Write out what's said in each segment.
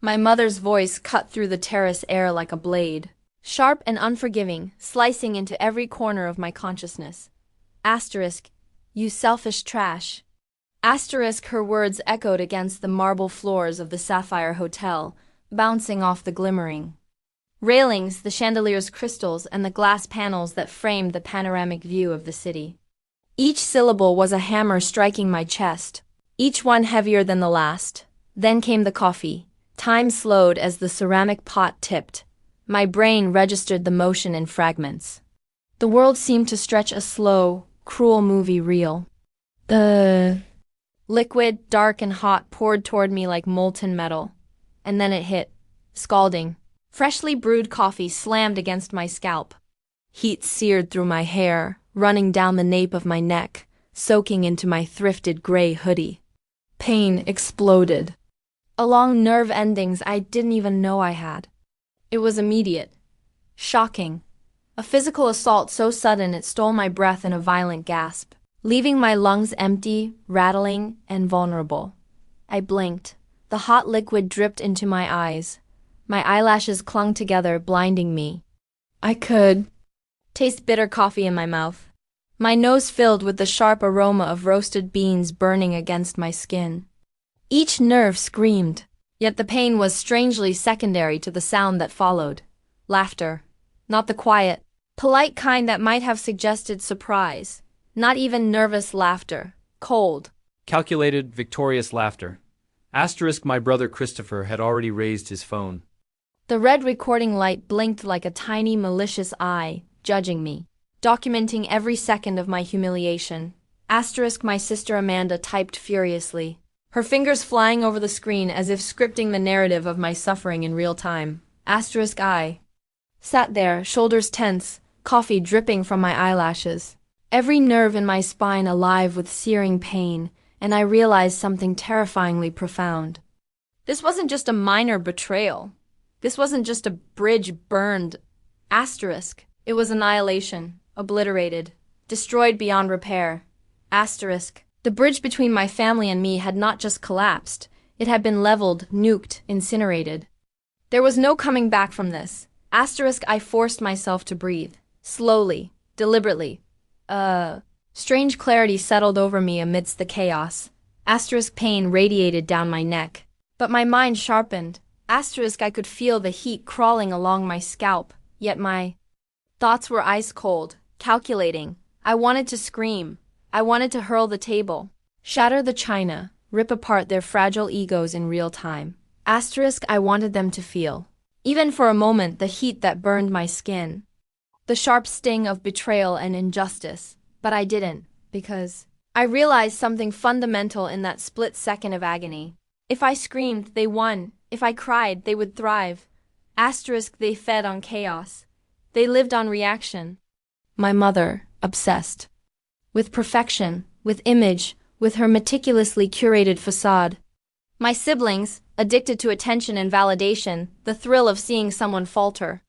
My mother's voice cut through the terrace air like a blade, sharp and unforgiving, slicing into every corner of my consciousness. Asterisk, you selfish trash. Asterisk, her words echoed against the marble floors of the Sapphire Hotel, bouncing off the glimmering railings, the chandelier's crystals, and the glass panels that framed the panoramic view of the city. Each syllable was a hammer striking my chest, each one heavier than the last. Then came the coffee. Time slowed as the ceramic pot tipped. My brain registered the motion in fragments. The world seemed to stretch a slow, cruel movie reel. The liquid, dark and hot, poured toward me like molten metal. And then it hit, scalding. Freshly brewed coffee slammed against my scalp. Heat seared through my hair, running down the nape of my neck, soaking into my thrifted gray hoodie. Pain exploded along nerve endings I didn't even know I had. It was immediate, shocking, a physical assault so sudden it stole my breath in a violent gasp, leaving my lungs empty, rattling, and vulnerable. I blinked. The hot liquid dripped into my eyes. My eyelashes clung together, blinding me. I could taste bitter coffee in my mouth. My nose filled with the sharp aroma of roasted beans burning against my skin. Each nerve screamed, yet the pain was strangely secondary to the sound that followed. Laughter. Not the quiet, polite kind that might have suggested surprise. Not even nervous laughter. Cold. Calculated, victorious laughter. Asterisk, my brother Christopher had already raised his phone. The red recording light blinked like a tiny malicious eye, judging me, documenting every second of my humiliation. Asterisk, my sister Amanda typed furiously, her fingers flying over the screen as if scripting the narrative of my suffering in real time. Asterisk, I sat there, shoulders tense, coffee dripping from my eyelashes, every nerve in my spine alive with searing pain, and I realized something terrifyingly profound. This wasn't just a minor betrayal. This wasn't just a bridge burned. Asterisk. It was annihilation, obliterated, destroyed beyond repair. Asterisk. The bridge between my family and me had not just collapsed. It had been leveled, nuked, incinerated. There was no coming back from this. Asterisk. I forced myself to breathe. Slowly, deliberately. Strange clarity settled over me amidst the chaos. Asterisk. Pain radiated down my neck. But my mind sharpened. Asterisk. I could feel the heat crawling along my scalp, yet my thoughts were ice cold, calculating. I wanted to scream. I wanted to hurl the table, shatter the china, rip apart their fragile egos in real time. Asterisk. I wanted them to feel, even for a moment, the heat that burned my skin, the sharp sting of betrayal and injustice. But I didn't, because I realized something fundamental in that split second of agony. If I screamed, they won. If I cried, they would thrive. Asterisk. They fed on chaos. They lived on reaction. My mother, obsessed with perfection, with image, with her meticulously curated facade. My siblings, addicted to attention and validation, the thrill of seeing someone falter.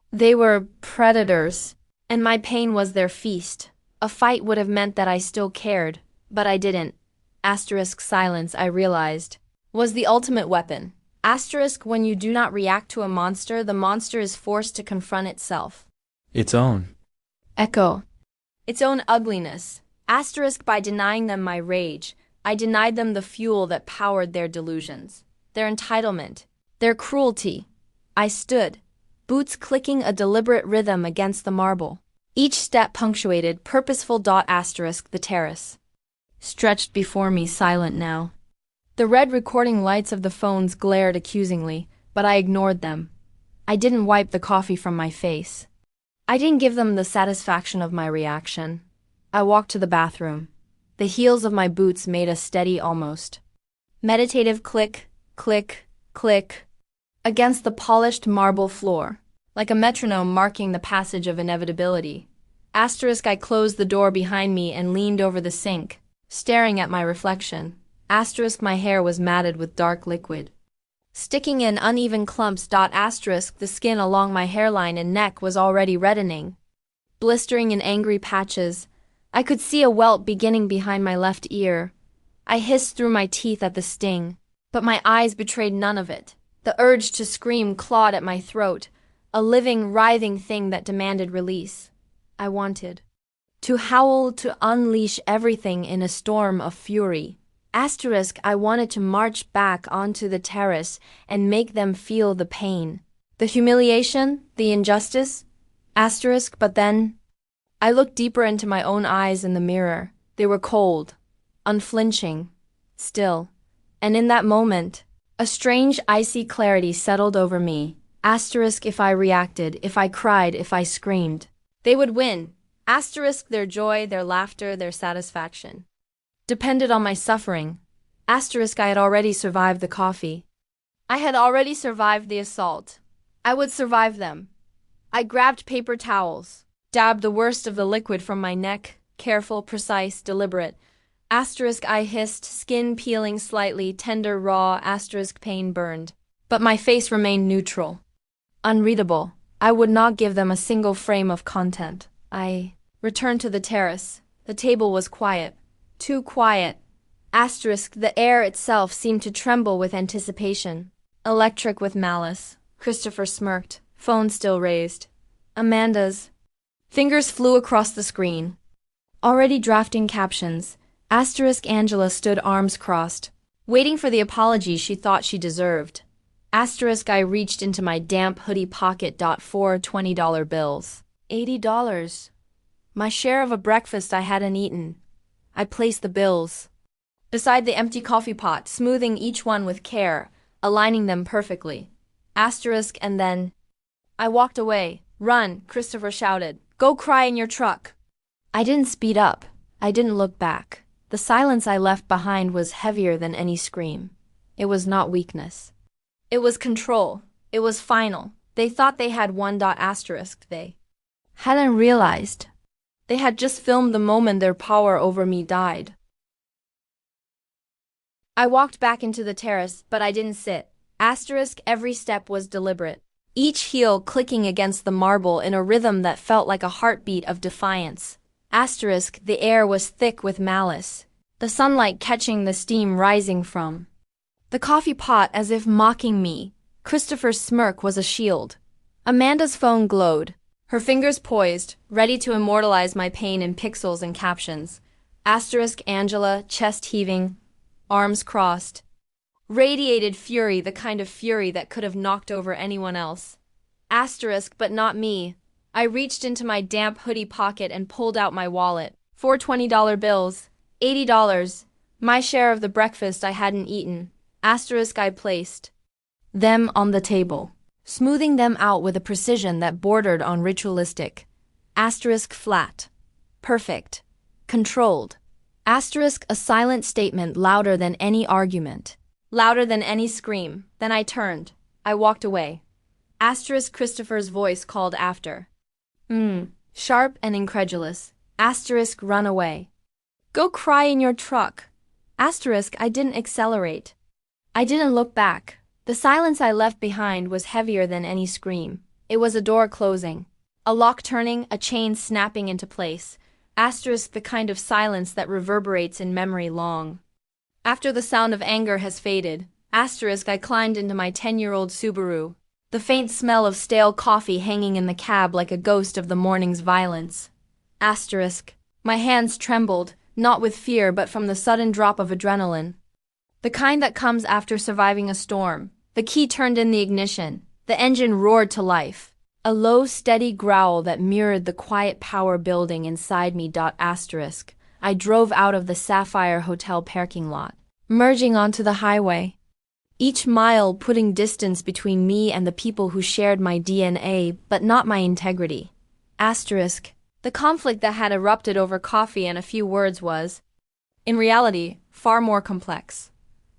They were predators, and my pain was their feast. A fight would have meant that I still cared, but I didn't. Asterisk. Silence, I realized, was the ultimate weapon. Asterisk. When you do not react to a monster, the monster is forced to confront itself. Its own. Echo. Its own ugliness. Asterisk. By denying them my rage, I denied them the fuel that powered their delusions, their entitlement, their cruelty. I stood, boots clicking a deliberate rhythm against the marble. Each step punctuated, purposeful. Asterisk. The terrace stretched before me, silent now. The red recording lights of the phones glared accusingly, but I ignored them. I didn't wipe the coffee from my face. I didn't give them the satisfaction of my reaction. I walked to the bathroom. The heels of my boots made a steady, almost meditative click, click, click against the polished marble floor, like a metronome marking the passage of inevitability. Asterisk. I closed the door behind me and leaned over the sink, staring at my reflection. Asterisk. My hair was matted with dark liquid, sticking in uneven clumps. Asterisk. The skin along my hairline and neck was already reddening, blistering in angry patches. I could see a welt beginning behind my left ear. I hissed through my teeth at the sting, but my eyes betrayed none of it. The urge to scream clawed at my throat, a living, writhing thing that demanded release. I wanted to howl, to unleash everything in a storm of fury. Asterisk, I wanted to march back onto the terrace and make them feel the pain, the humiliation, the injustice. Asterisk, but then I looked deeper into my own eyes in the mirror. They were cold, unflinching, still. And in that moment, a strange icy clarity settled over me. Asterisk, if I reacted, if I cried, if I screamed, they would win. Asterisk, their joy, their laughter, their satisfaction depended on my suffering. Asterisk, I had already survived the coffee. I had already survived the assault. I would survive them. I grabbed paper towels, dabbed the worst of the liquid from my neck, careful, precise, deliberate. Asterisk, I hissed, skin peeling slightly, tender, raw, asterisk, pain burned. But my face remained neutral. Unreadable. I would not give them a single frame of content. I returned to the terrace. The table was quiet. Too quiet. Asterisk, the air itself seemed to tremble with anticipation. Electric with malice. Christopher smirked, phone still raised. Amanda's fingers flew across the screen. Already drafting captions. Asterisk, Angela stood arms crossed, waiting for the apology she thought she deserved. Asterisk, I reached into my damp hoodie pocket. Four $20 bills. $80. My share of a breakfast I hadn't eaten. I placed the bills beside the empty coffee pot, smoothing each one with care, aligning them perfectly. Asterisk, and then I walked away. Run, Christopher shouted. Go cry in your truck. I didn't speed up. I didn't look back. The silence I left behind was heavier than any scream. It was not weakness. It was control. It was final. They thought they had won. Asterisk, they hadn't realized. They had just filmed the moment their power over me died. I walked back into the terrace, but I didn't sit. Asterisk, every step was deliberate, each heel clicking against the marble in a rhythm that felt like a heartbeat of defiance. Asterisk, the air was thick with malice, the sunlight catching the steam rising from the coffee pot as if mocking me. Christopher's smirk was a shield. Amanda's phone glowed, her fingers poised, ready to immortalize my pain in pixels and captions. Asterisk, Angela, chest heaving, arms crossed, radiated fury, the kind of fury that could have knocked over anyone else. Asterisk, but not me. I reached into my damp hoodie pocket and pulled out my wallet. 4 $20 bills. $80. My share of the breakfast I hadn't eaten. Asterisk, I placed them on the table, smoothing them out with a precision that bordered on ritualistic. Asterisk, flat. Perfect. Controlled. Asterisk, a silent statement louder than any argument. Louder than any scream. Then I turned. I walked away. Asterisk, Christopher's voice called after. Sharp and incredulous. Asterisk, run away. Go cry in your truck. Asterisk, I didn't accelerate. I didn't look back. The silence I left behind was heavier than any scream. It was a door closing, a lock turning, a chain snapping into place. Asterisk, the kind of silence that reverberates in memory long after the sound of anger has faded. Asterisk, I climbed into my 10-year-old Subaru, the faint smell of stale coffee hanging in the cab like a ghost of the morning's violence. Asterisk, my hands trembled, not with fear but from the sudden drop of adrenaline, the kind that comes after surviving a storm. The key turned in the ignition. The engine roared to life, a low, steady growl that mirrored the quiet power building inside me. Asterisk, I drove out of the Sapphire Hotel parking lot, merging onto the highway, each mile putting distance between me and the people who shared my DNA but not my integrity. Asterisk, the conflict that had erupted over coffee and a few words was, in reality, far more complex.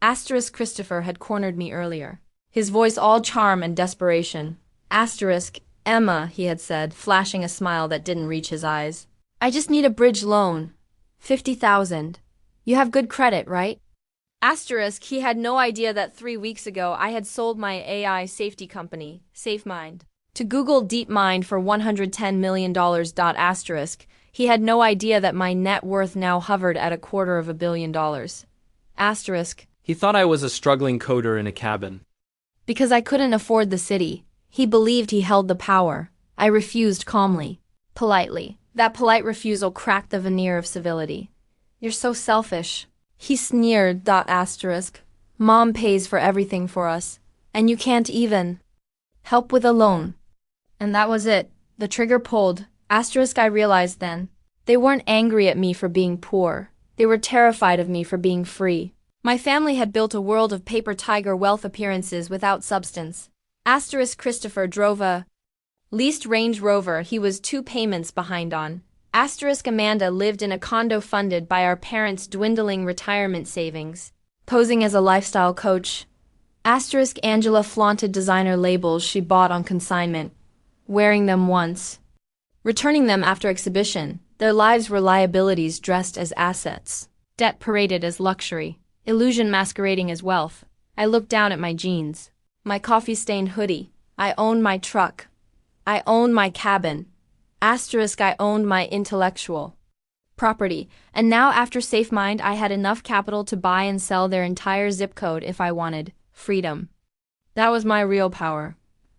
Asterisk, Christopher had cornered me earlier, his voice all charm and desperation. Asterisk, Emma, he had said, flashing a smile that didn't reach his eyes. I just need a bridge loan. 50,000. You have good credit, right? Asterisk, he had no idea that 3 weeks ago I had sold my AI safety company, SafeMind, to Google DeepMind for $110 million. Asterisk, he had no idea that my net worth now hovered at $250 million. Asterisk, He thought I was a struggling coder in a cabin. Because I couldn't afford the city. He believed he held the power. I refused calmly. Politely. That polite refusal cracked the veneer of civility. You're so selfish. He sneered. Mom pays for everything for us. And you can't even help with a loan. And that was it. The trigger pulled. I realized then. They weren't angry at me for being poor. They were terrified of me for being free. My family had built a world of paper tiger wealth appearances without substance. Christopher drove a leased Range Rover he was 2 payments behind on. Amanda lived in a condo funded by our parents' dwindling retirement savings, posing as a lifestyle coach. Angela flaunted designer labels she bought on consignment, wearing them once, returning them after exhibition. Their lives were liabilities dressed as assets, debt paraded as luxury, illusion masquerading as wealth. I looked down at my jeans, my coffee-stained hoodie. I owned my truck. I owned my cabin. I owned my intellectual property. And now after SafeMind, I had enough capital to buy and sell their entire zip code if I wanted. Freedom. That was my real power.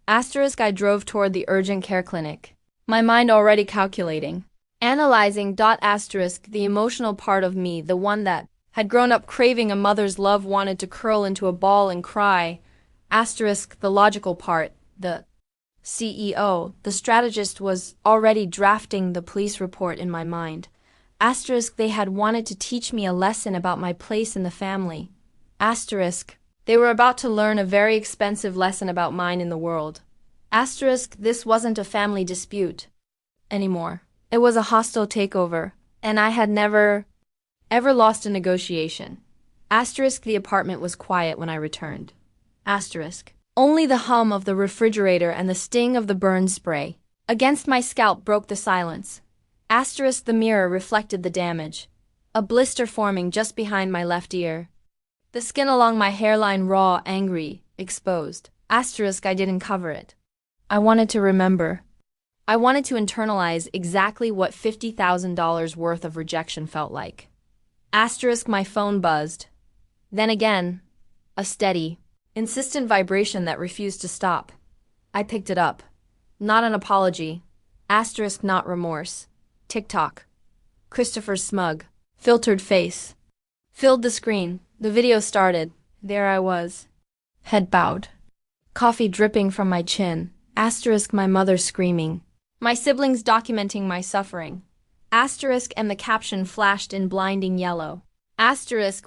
I drove toward the urgent care clinic, my mind already calculating, analyzing. The emotional part of me, the one that had grown up craving a mother's love, wanted to curl into a ball and cry. The logical part, the CEO, the strategist, was already drafting the police report in my mind. They had wanted to teach me a lesson about my place in the family. They were about to learn a very expensive lesson about mine in the world. This wasn't a family dispute anymore. It was a hostile takeover, and I had never, ever lost a negotiation. The apartment was quiet when I returned. Only the hum of the refrigerator and the sting of the burn spray against my scalp broke the silence. The mirror reflected the damage. A blister forming just behind my left ear. The skin along my hairline raw, angry, exposed. I didn't cover it. I wanted to remember. I wanted to internalize exactly what $50,000 worth of rejection felt like. My phone buzzed. Then again, a steady, insistent vibration that refused to stop. I picked it up. Not an apology. Not remorse. TikTok. Christopher's smug, filtered face filled the screen. The video started. There I was, head bowed, coffee dripping from my chin. My mother screaming. My siblings documenting my suffering. And the caption flashed in blinding yellow.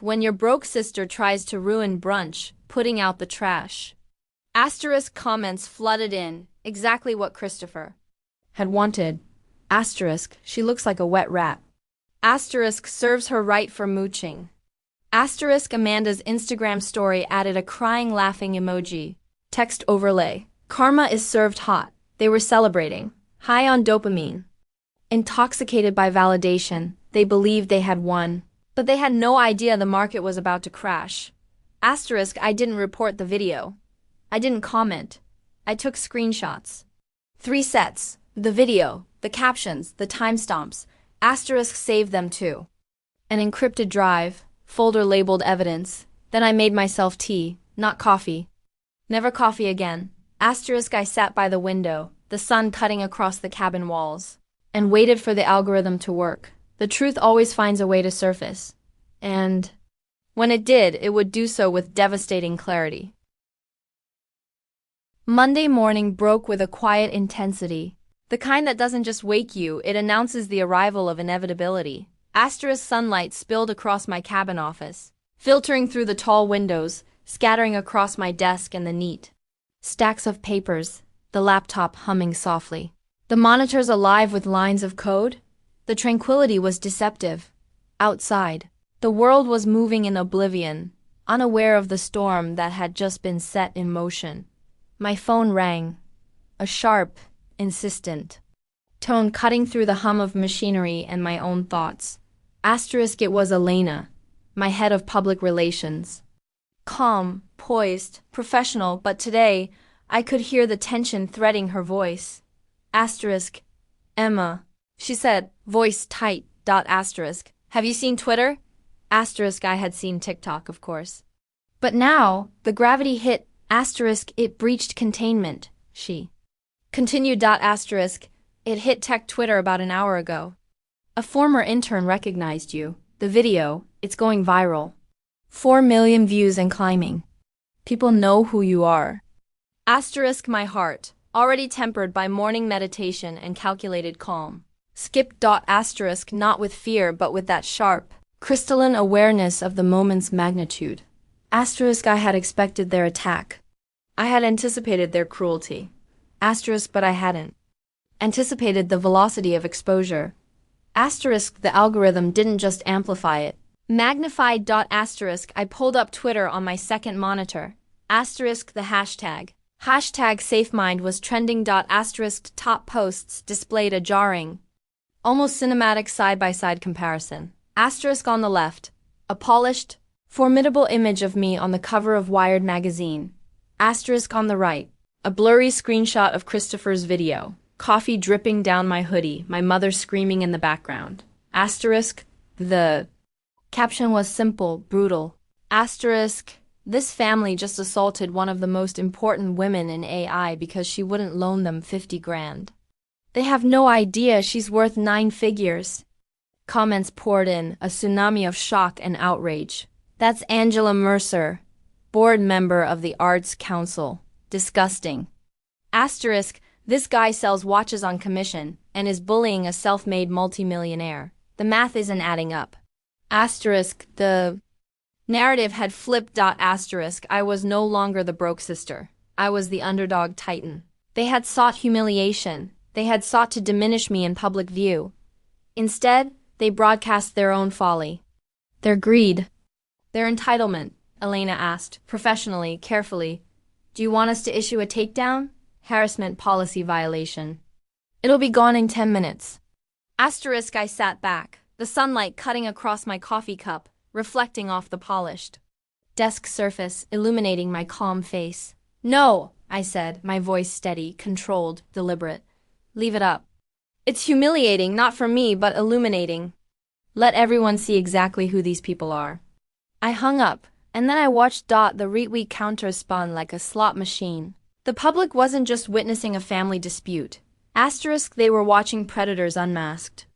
When your broke sister tries to ruin brunch, putting out the trash. Comments flooded in, exactly what Christopher had wanted. She looks like a wet rat. Serves her right for mooching. Amanda's Instagram story added a crying laughing emoji. Text overlay. Karma is served hot. They were celebrating. High on dopamine. Intoxicated by validation, they believed they had won. But they had no idea the market was about to crash. I didn't report the video. I didn't comment. I took screenshots. 3 sets. The video, the captions, the timestamps. Saved them too. An encrypted drive, folder labeled evidence. Then I made myself tea, not coffee. Never coffee again. I sat by the window, the sun cutting across the cabin walls, and waited for the algorithm to work. The truth always finds a way to surface. And when it did, it would do so with devastating clarity. Monday morning broke with a quiet intensity. The kind that doesn't just wake you, it announces the arrival of inevitability. Sunlight spilled across my cabin office, filtering through the tall windows, scattering across my desk and the neat stacks of papers, the laptop humming softly. The monitors alive with lines of code? The tranquility was deceptive. Outside, the world was moving in oblivion, unaware of the storm that had just been set in motion. My phone rang. A sharp, insistent tone cutting through the hum of machinery and my own thoughts. It was Elena, my head of public relations. Calm, poised, professional, but today, I could hear the tension threading her voice. Emma, she said, voice tight. Have you seen Twitter? I had seen TikTok, of course. But now, the gravity hit. Asterisk, it breached containment, she continued. Asterisk, it hit tech Twitter about an hour ago. A former intern recognized you. The video, it's going viral. 4 million views and climbing. People know who you are. Asterisk, my heart, already tempered by morning meditation and calculated calm, skipped. Asterisk, not with fear but with that sharp, crystalline awareness of the moment's magnitude. Asterisk, I had expected their attack. I had anticipated their cruelty. Asterisk, but I hadn't anticipated the velocity of exposure. Asterisk, the algorithm didn't just amplify it. Magnified. Asterisk, I pulled up Twitter on my second monitor. Asterisk, the hashtag. Hashtag SafeMind was trending. Asterisk, top posts displayed a jarring, almost cinematic side-by-side comparison. Asterisk, on the left, a polished, formidable image of me on the cover of Wired magazine. Asterisk, on the right, a blurry screenshot of Christopher's video. Coffee dripping down my hoodie, my mother screaming in the background. Asterisk, the caption was simple, brutal. Asterisk, this family just assaulted one of the most important women in AI because she wouldn't loan them 50 grand. They have no idea she's worth 9 figures. Comments poured in, a tsunami of shock and outrage. That's Angela Mercer, board member of the Arts Council. Disgusting. Asterisk, this guy sells watches on commission and is bullying a self-made multimillionaire. The math isn't adding up. Asterisk, the narrative had flipped. Asterisk, I was no longer the broke sister. I was the underdog titan. They had sought humiliation. They had sought to diminish me in public view. Instead, they broadcast their own folly. Their greed. Their entitlement, Elena asked, professionally, carefully. Do you want us to issue a takedown? Harassment policy violation. It'll be gone in 10 minutes. Asterisk, I sat back, the sunlight cutting across my coffee cup, reflecting off the polished desk surface, illuminating my calm face. No, I said, my voice steady, controlled, deliberate. Leave it up. It's humiliating, not for me, but illuminating. Let everyone see exactly who these people are. I hung up, and then I watched the retweet counter spun like a slot machine. The public wasn't just witnessing a family dispute. Asterisk, they were watching predators unmasked.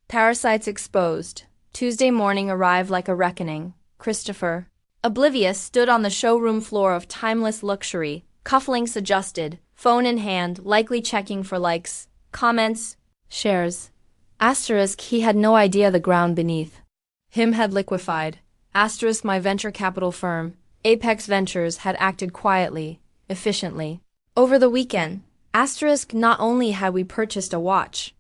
Parasites exposed. Tuesday morning arrived like a reckoning. Christopher, oblivious, stood on the showroom floor of timeless luxury, cufflinks adjusted, phone in hand, likely checking for likes, comments, shares. Asterisk, he had no idea the ground beneath him had liquefied. Asterisk, my venture capital firm, Apex Ventures, had acted quietly, efficiently. Over the weekend, asterisk, not only had we purchased a watch,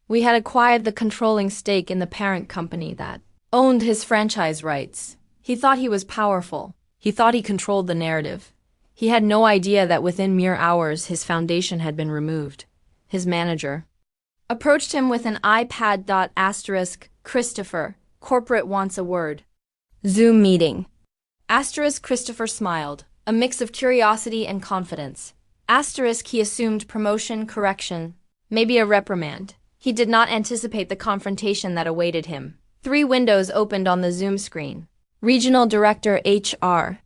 we had acquired the controlling stake in the parent company that owned his franchise rights. He thought he was powerful. He thought he controlled the narrative. He had no idea that within mere hours his foundation had been removed. His manager approached him with an iPad. Asterisk, Christopher, corporate wants a word. Zoom meeting. Asterisk, Christopher smiled, a mix of curiosity and confidence. Asterisk, he assumed promotion, correction, maybe a reprimand. He did not anticipate the confrontation that awaited him. 3 windows opened on the Zoom screen. Regional Director HR.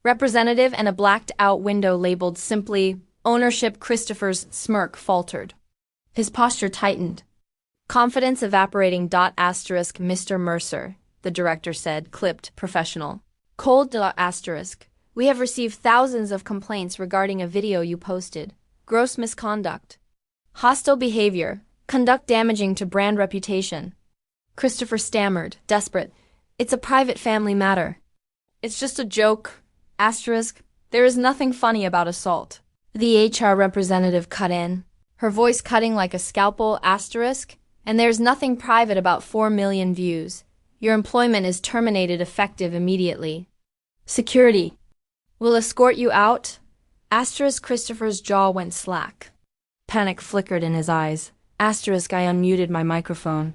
Representative and a blacked-out window labeled simply, Ownership. Christopher's smirk faltered. His posture tightened. Confidence evaporating. Asterisk, Mr. Mercer, the director said, clipped, professional. Cold. Asterisk. We have received thousands of complaints regarding a video you posted. Gross misconduct. Hostile behavior. Conduct damaging to brand reputation. Christopher stammered, desperate. It's a private family matter. It's just a joke. Asterisk. There is nothing funny about assault. The HR representative cut in, her voice cutting like a scalpel. Asterisk. And there's nothing private about 4 million views. Your employment is terminated effective immediately. Security will escort you out. Asterisk. Christopher's jaw went slack. Panic flickered in his eyes. Asterisk. I unmuted my microphone.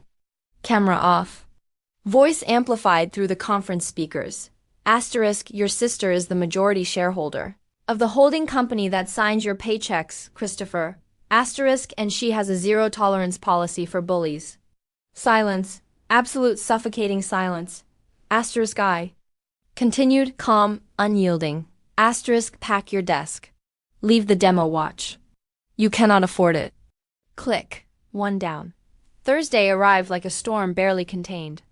Camera off. Voice amplified through the conference speakers. Asterisk. Your sister is the majority shareholder of the holding company that signs your paychecks, Christopher. Asterisk. And she has a zero-tolerance policy for bullies. Silence. Absolute suffocating silence. Asterisk. I continued, calm, unyielding. Asterisk pack your desk. Leave the demo watch. You cannot afford it. Click. One down. Thursday arrived like a storm barely contained.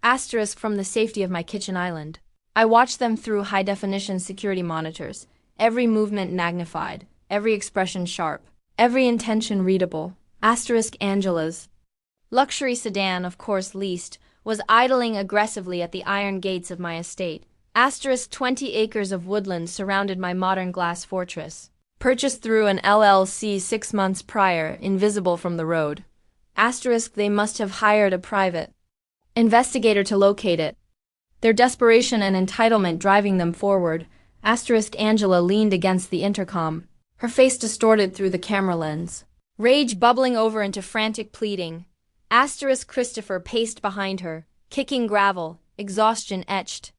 Asterisk from the safety of my kitchen island. I watched them through high-definition security monitors, every movement magnified, every expression sharp, every intention readable. Asterisk Angela's luxury sedan, of course leased, was idling aggressively at the iron gates of my estate. Asterisk 20 acres of woodland surrounded my modern glass fortress. Purchased through an LLC 6 months prior, invisible from the road. Asterisk they must have hired a private investigator to locate it. Their desperation and entitlement driving them forward. Asterisk Angela leaned against the intercom, her face distorted through the camera lens, rage bubbling over into frantic pleading. Asterisk Christopher paced behind her, kicking gravel, exhaustion etched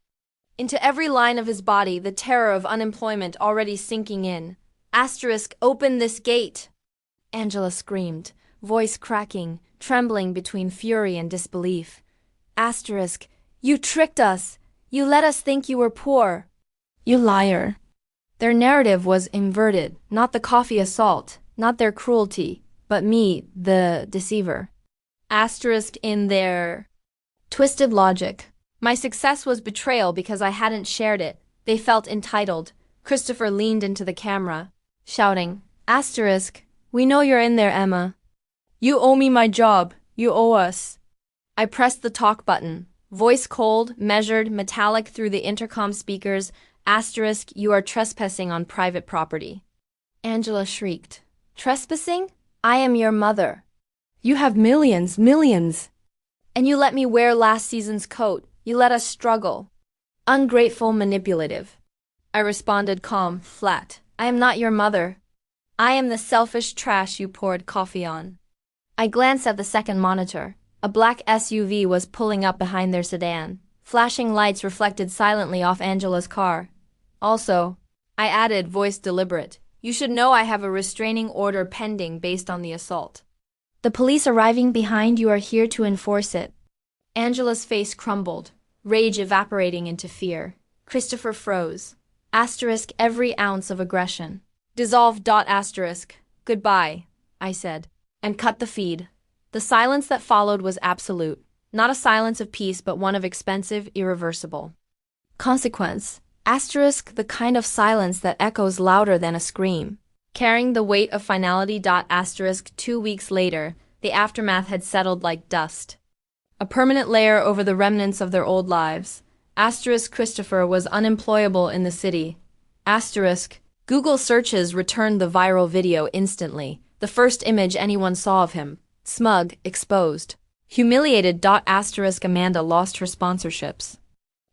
into every line of his body, the terror of unemployment already sinking in. Asterisk open this gate! Angela screamed, voice cracking, trembling between fury and disbelief. Asterisk, you tricked us! You let us think you were poor! You liar! Their narrative was inverted, not the coffee assault, not their cruelty, but me, the deceiver. Asterisk in their twisted logic. My success was betrayal because I hadn't shared it. They felt entitled. Christopher leaned into the camera, shouting, Asterisk, we know you're in there, Emma. You owe me my job. You owe us. I pressed the talk button, voice cold, measured, metallic through the intercom speakers. Asterisk, you are trespassing on private property. Angela shrieked. Trespassing? I am your mother. You have millions, millions. And you let me wear last season's coat. You let us struggle. Ungrateful, manipulative. I responded calm, flat. I am not your mother. I am the selfish trash you poured coffee on. I glanced at the second monitor. A black SUV was pulling up behind their sedan. Flashing lights reflected silently off Angela's car. Also, I added, voice deliberate, you should know I have a restraining order pending based on the assault. The police arriving behind you are here to enforce it. Angela's face crumbled, rage evaporating into fear. Christopher froze. Asterisk every ounce of aggression. Dissolve. Asterisk. Goodbye, I said, and cut the feed. The silence that followed was absolute. Not a silence of peace, but one of expensive, irreversible consequence. Asterisk the kind of silence that echoes louder than a scream. Carrying the weight of finality. Asterisk 2 weeks later, the aftermath had settled like dust. A permanent layer over the remnants of their old lives. Asterisk Christopher was unemployable in the city. Asterisk Google searches returned the viral video instantly, the first image anyone saw of him. Smug, exposed. Humiliated. Asterisk Amanda lost her sponsorships.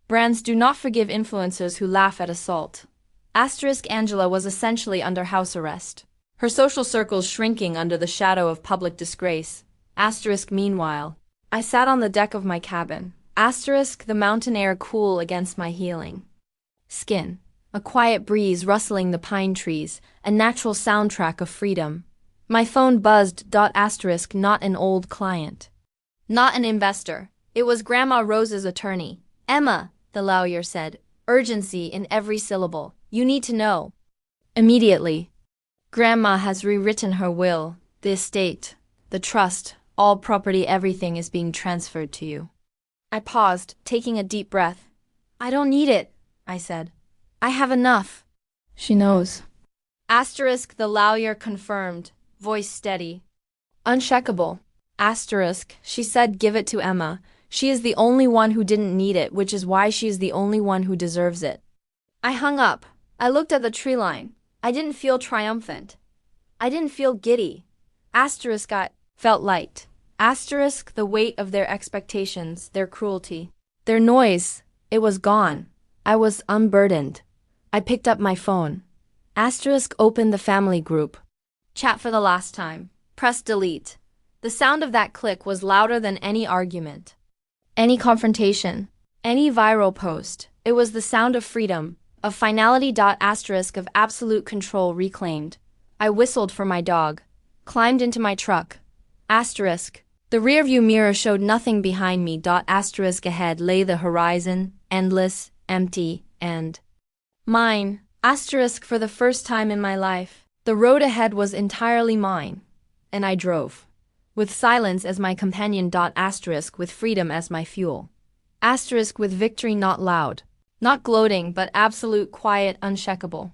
Brands do not forgive influencers who laugh at assault. Asterisk Angela was essentially under house arrest. Her social circles shrinking under the shadow of public disgrace. Asterisk meanwhile, I sat on the deck of my cabin. Asterisk the mountain air cool against my healing skin. A quiet breeze rustling the pine trees, a natural soundtrack of freedom. My phone buzzed. Asterisk not an old client. Not an investor. It was Grandma Rose's attorney. Emma, the lawyer said, urgency in every syllable. You need to know. Immediately. Grandma has rewritten her will, the estate, the trust, all property, everything is being transferred to you. I paused, taking a deep breath. I don't need it, I said. I have enough. She knows. Asterisk the lawyer confirmed, voice steady. Uncheckable. Asterisk, she said give it to Emma. She is the only one who didn't need it, which is why she is the only one who deserves it. I hung up. I looked at the tree line. I didn't feel triumphant. I didn't feel giddy. Asterisk I felt light. Asterisk the weight of their expectations, their cruelty, their noise. It was gone. I was unburdened. I picked up my phone. Asterisk opened the family group. Chat for the last time. Press delete. The sound of that click was louder than any argument, any confrontation, any viral post. It was the sound of freedom, of finality. Asterisk of absolute control reclaimed. I whistled for my dog, climbed into my truck. Asterisk. The rearview mirror showed nothing behind me. Asterisk ahead lay the horizon, endless, empty, and mine. Asterisk for the first time in my life, the road ahead was entirely mine, and I drove. With silence as my companion. Asterisk with freedom as my fuel. Asterisk with victory not loud, not gloating but absolute quiet, unshakable.